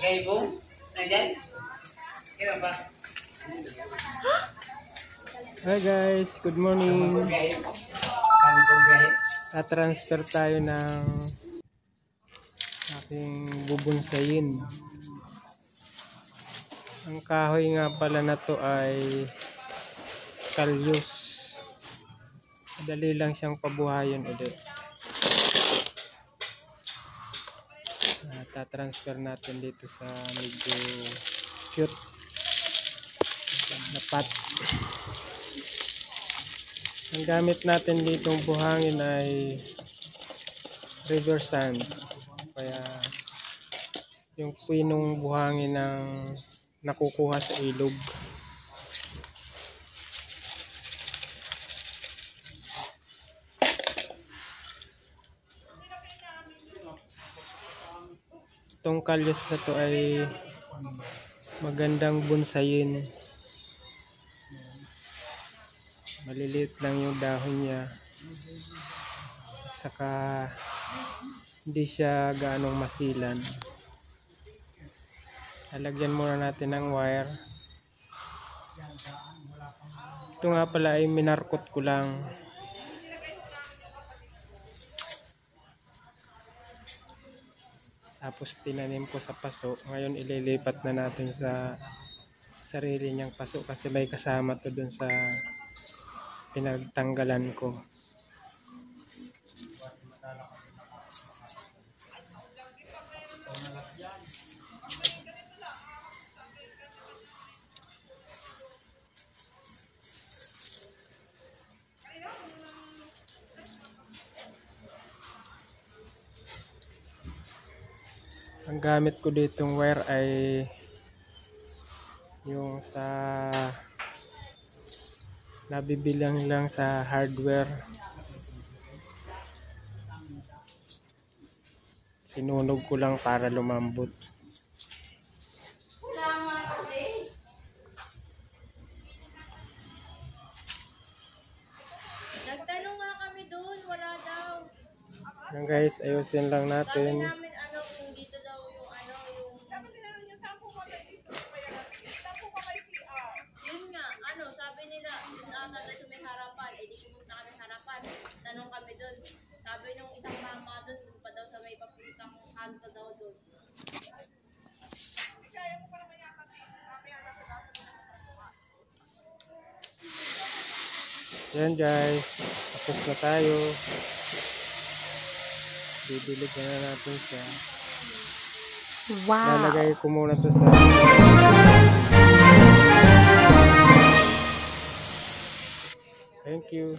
Hi guys, good morning. Ta-transfer tayo ng aking bubunsayin. Ang kahoy nga pala na to ay kalyus. Madali lang siyang pabuhayin ulit. Ta-transfer natin dito sa medyo cute na pot. Ang gamit natin ditong buhangin ay river sand. Kaya yung pinong buhangin ng nakukuha sa ilog. Itong kalyus na to ay magandang bunsayin. Maliliit lang yung dahon niya. Saka hindi siya gaanong masilan. Lalagyan muna natin ng wire. Ito nga pala ay minarkot ko lang. Tapos tinanim ko sa paso. Ngayon ililipat na natin sa sarili niyang paso kasi may kasama to dun sa pinagtanggalan ko. Ang gamit ko ditong wire ay yung sa nabibilang lang sa hardware. Sinunog ko lang para lumambot. Nagtanong nga kami doon, wala daw. Yan guys, ayusin lang natin. Sabi namin kung dito daw yung sabi nila yung sampo ka dito. Sampo ka kay CR. Yun nga, sabi nila, yun ata na may harapan. Eh di pumunta kami harapan. Tanong kami doon. Sabi nung isang mama doon, pa daw sa may papuntang kanto daw doon. Kaya mo pa naman yata Yan guys, tapos na tayo. Bibilig na natin siya. Wow! Lalagay ko muna to sa thank you.